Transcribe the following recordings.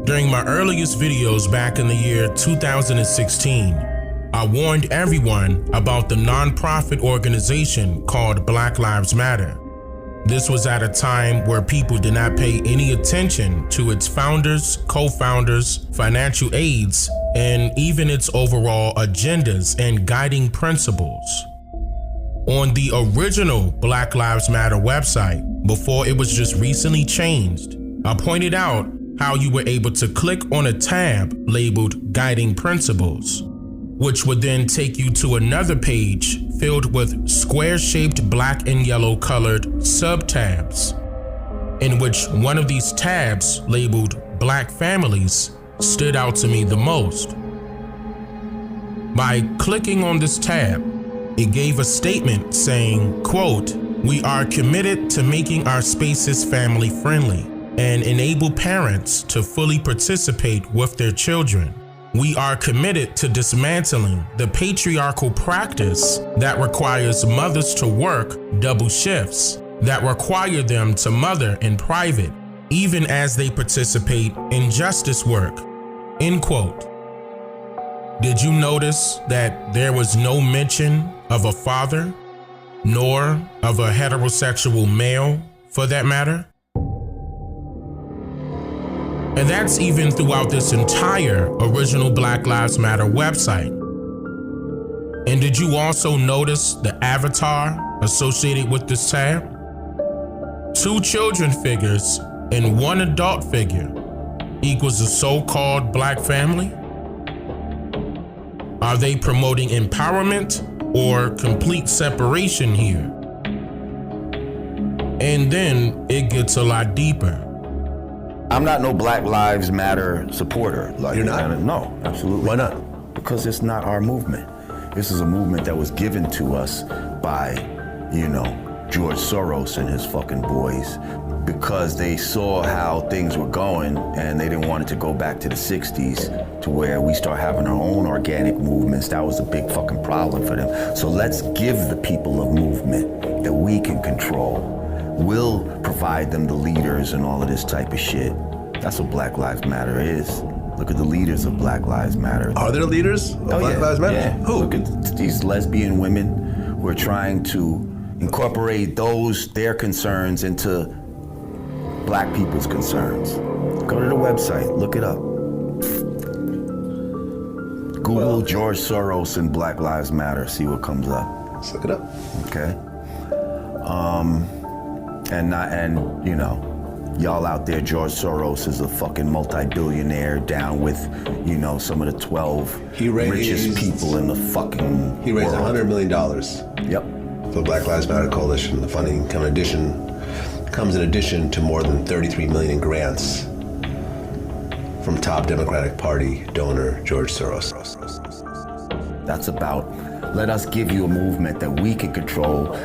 During my earliest videos back in the year 2016, I warned everyone about the nonprofit organization called Black Lives Matter. This was at a time where people did not pay any attention to its founders, co-founders, financial aids, and even its overall agendas and guiding principles. On the original Black Lives Matter website, before it was just recently changed, I pointed out how you were able to click on a tab labeled Guiding Principles, which would then take you to another page filled with square-shaped black and yellow colored sub-tabs, in which one of these tabs labeled Black Families stood out to me the most. By clicking on this tab, it gave a statement saying, quote, "We are committed to making our spaces family-friendly and enable parents to fully participate with their children. We are committed to dismantling the patriarchal practice that requires mothers to work double shifts, that require them to mother in private, even as they participate in justice work." End quote. Did you notice that there was no mention of a father, nor of a heterosexual male for that matter? And that's even throughout this entire original Black Lives Matter website. And did you also notice the avatar associated with this tab? 2 children figures and 1 adult figure equals a so-called black family? Are they promoting empowerment or complete separation here? And then it gets a lot deeper. I'm not no Black Lives Matter supporter. Like, you're not? No, absolutely. Why not? Because it's not our movement. This is a movement that was given to us by, George Soros and his fucking boys, because they saw how things were going and they didn't want it to go back to the 60s to where we start having our own organic movements. That was a big fucking problem for them. So let's give the people a movement that we can control. We'll provide them the leaders and all of this type of shit. That's what Black Lives Matter is. Look at the leaders of Black Lives Matter. Are there leaders of Black Lives Matter? Yeah. Who? Look at these lesbian women who are trying to incorporate their concerns into black people's concerns. Go to the website, look it up. Google George Soros and Black Lives Matter, see what comes up. Let's look it up. Okay. Y'all out there, George Soros is a fucking multi-billionaire down with, some of the 12 richest people in the fucking He raised world. $100 million. Yep. For the Black Lives Matter Coalition. The funding comes in addition to more than $33 million in grants from top Democratic Party donor George Soros. That's about, let us give you a movement that we can control,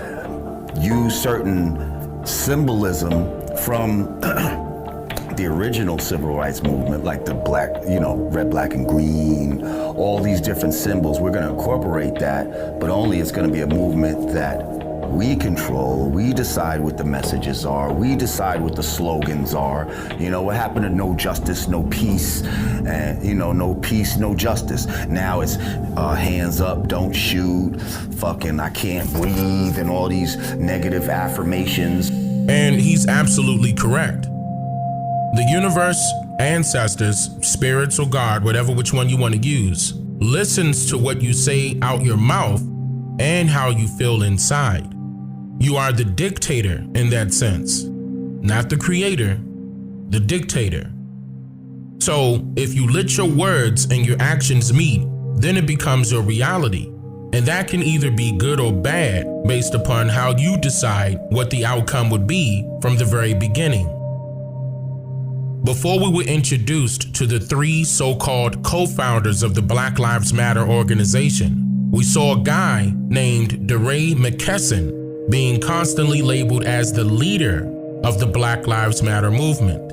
use certain symbolism from the original civil rights movement, like the black, red, black, and green, all these different symbols. We're gonna incorporate that, but only it's gonna be a movement that we control. We decide what the messages are. We decide what the slogans are. What happened to no justice, no peace, and no peace, no justice. Now it's hands up, don't shoot, fucking I can't breathe, and all these negative affirmations. And he's absolutely correct. The universe, ancestors, spirits, or God, which one you want to use, listens to what you say out your mouth and how you feel inside. You are the dictator in that sense, not the creator, the dictator. So if you let your words and your actions meet, then it becomes your reality. And that can either be good or bad based upon how you decide what the outcome would be from the very beginning. Before we were introduced to the 3 so-called co-founders of the Black Lives Matter organization, we saw a guy named DeRay McKesson being constantly labeled as the leader of the Black Lives Matter movement.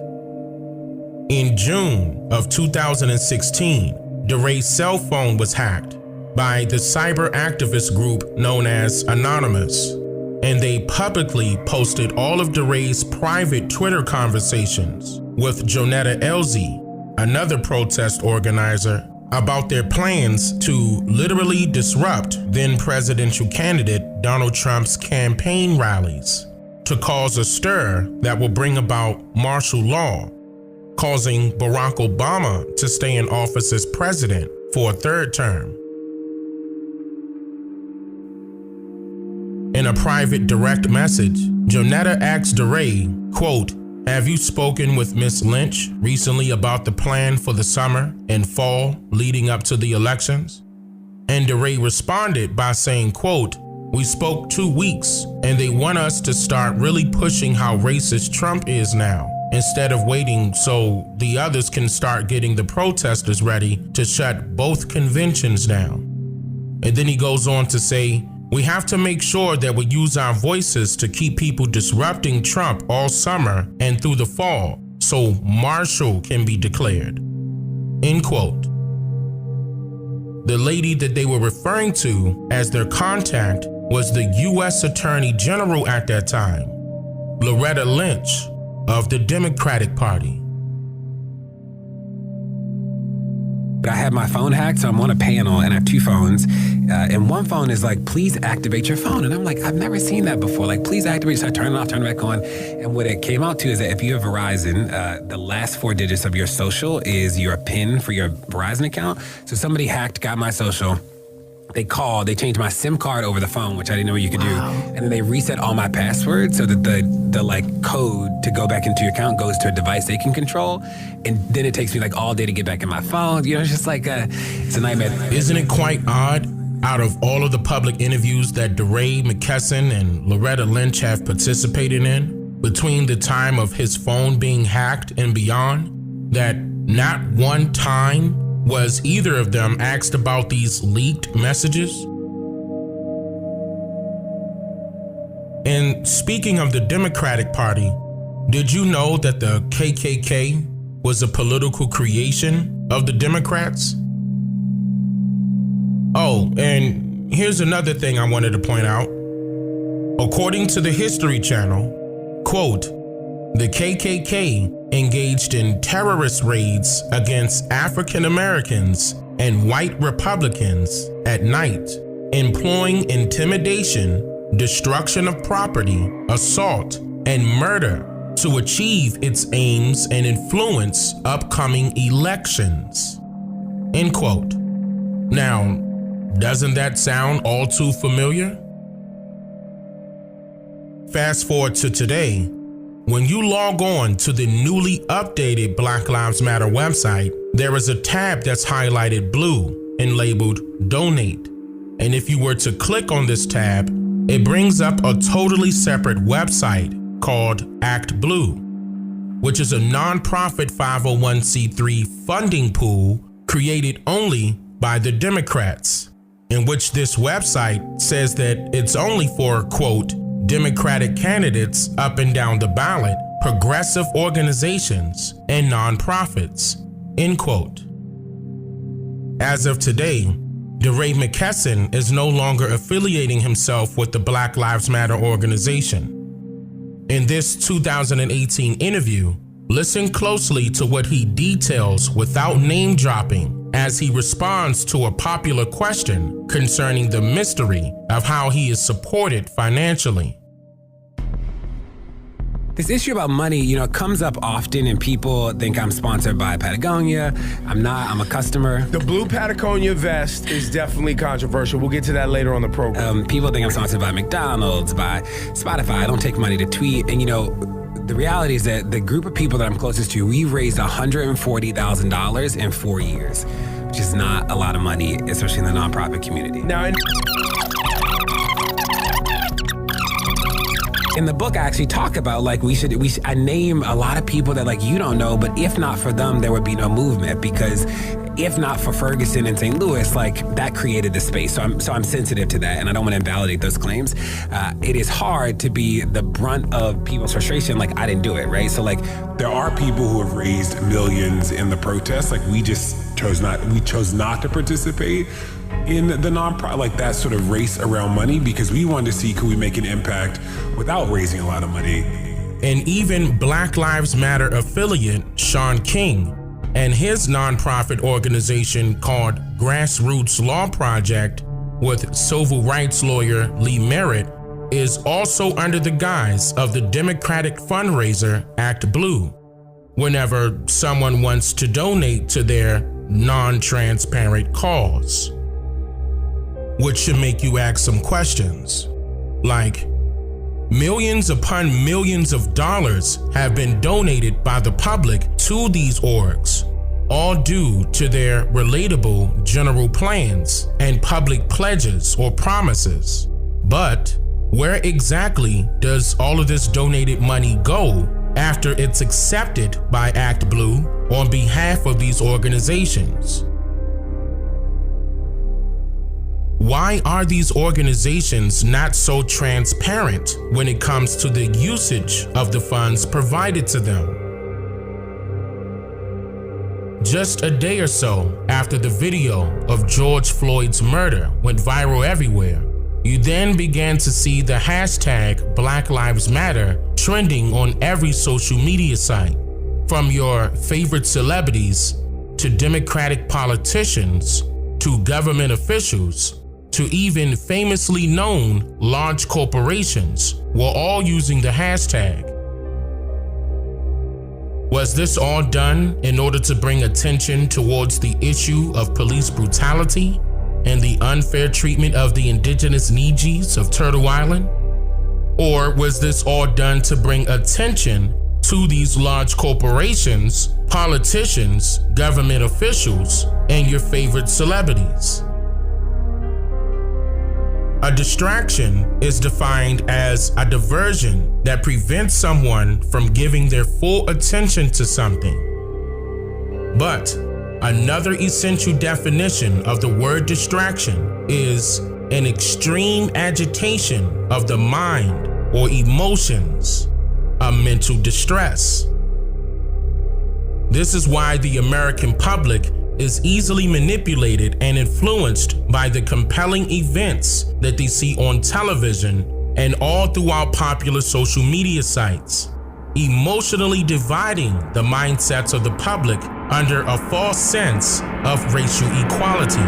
In June of 2016, DeRay's cell phone was hacked by the cyber activist group known as Anonymous, and they publicly posted all of DeRay's private Twitter conversations with Jonetta Elzie, another protest organizer, about their plans to literally disrupt then presidential candidate Donald Trump's campaign rallies to cause a stir that will bring about martial law, causing Barack Obama to stay in office as president for a third term. In a private direct message, Jonetta asked DeRay, quote, "Have you spoken with Ms. Lynch recently about the plan for the summer and fall leading up to the elections?" And DeRay responded by saying, quote, "We spoke 2 weeks and they want us to start really pushing how racist Trump is now, instead of waiting so the others can start getting the protesters ready to shut both conventions down." And then he goes on to say, "We have to make sure that we use our voices to keep people disrupting Trump all summer and through the fall so martial can be declared." End quote. The lady that they were referring to as their contact was the U.S. Attorney General at that time, Loretta Lynch of the Democratic Party. But I had my phone hacked, so I'm on a panel and I have 2 phones. And one phone is like, "Please activate your phone." And I'm like, I've never seen that before. Like, please activate. So I turn it off, turn it back on. And what it came out to is that if you have Verizon, the last 4 digits of your social is your PIN for your Verizon account. So somebody hacked, got my social. They called, they changed my SIM card over the phone, which I didn't know you could do. And then they reset all my passwords so that the like code to go back into your account goes to a device they can control. And then it takes me like all day to get back in my phone. You know, it's just like, it's a nightmare. Isn't it quite odd? Out of all of the public interviews that DeRay McKesson and Loretta Lynch have participated in, between the time of his phone being hacked and beyond, that not one time was either of them asked about these leaked messages? And speaking of the Democratic Party, did you know that the KKK was a political creation of the Democrats? Oh, and here's another thing I wanted to point out. According to the History Channel, quote, "The KKK engaged in terrorist raids against African Americans and white Republicans at night, employing intimidation, destruction of property, assault, and murder to achieve its aims and influence upcoming elections." End quote. Now, doesn't that sound all too familiar? Fast forward to today. When you log on to the newly updated Black Lives Matter website, there is a tab that's highlighted blue and labeled Donate. And if you were to click on this tab, it brings up a totally separate website called ActBlue, which is a nonprofit 501c3 funding pool created only by the Democrats, in which this website says that it's only for, quote, Democratic candidates up and down the ballot, progressive organizations, and nonprofits, end quote. As of today, DeRay McKesson is no longer affiliating himself with the Black Lives Matter organization. In this 2018 interview, listen closely to what he details without name dropping as he responds to a popular question concerning the mystery of how he is supported financially. This issue about money, you know, it comes up often and people think I'm sponsored by Patagonia. I'm not, I'm a customer. The blue Patagonia vest is definitely controversial. We'll get to that later on the program. People think I'm sponsored by McDonald's, by Spotify. I don't take money to tweet. And, you know, the reality is that the group of people that I'm closest to, we raised $140,000 in 4 years, which is not a lot of money, especially in the nonprofit community. Now, in the book, I actually talk about, like, I name a lot of people that, like, you don't know, but if not for them, there would be no movement, because if not for Ferguson and St. Louis, like, that created the space. So I'm sensitive to that, and I don't want to invalidate those claims. It is hard to be the brunt of people's frustration, like, I didn't do it, right? So, like, there are people who have raised millions in the protests. Like, we chose not to participate. in the nonprofit, like that sort of race around money, because we wanted to see could we make an impact without raising a lot of money. And even Black Lives Matter affiliate Sean King and his nonprofit organization called Grassroots Law Project with civil rights lawyer Lee Merritt is also under the guise of the Democratic fundraiser ActBlue whenever someone wants to donate to their non-transparent cause. Which should make you ask some questions, like, millions upon millions of dollars have been donated by the public to these orgs, all due to their relatable general plans and public pledges or promises. But where exactly does all of this donated money go after it's accepted by ActBlue on behalf of these organizations? Why are these organizations not so transparent when it comes to the usage of the funds provided to them? Just a day or so after the video of George Floyd's murder went viral everywhere, you then began to see the hashtag Black Lives Matter trending on every social media site, from your favorite celebrities to Democratic politicians to government officials to even famously known large corporations were all using the hashtag. Was this all done in order to bring attention towards the issue of police brutality and the unfair treatment of the indigenous Nijis of Turtle Island? Or was this all done to bring attention to these large corporations, politicians, government officials, and your favorite celebrities? A distraction is defined as a diversion that prevents someone from giving their full attention to something. But another essential definition of the word distraction is an extreme agitation of the mind or emotions, a mental distress. This is why the American public is easily manipulated and influenced by the compelling events that they see on television and all throughout popular social media sites, emotionally dividing the mindsets of the public under a false sense of racial equality.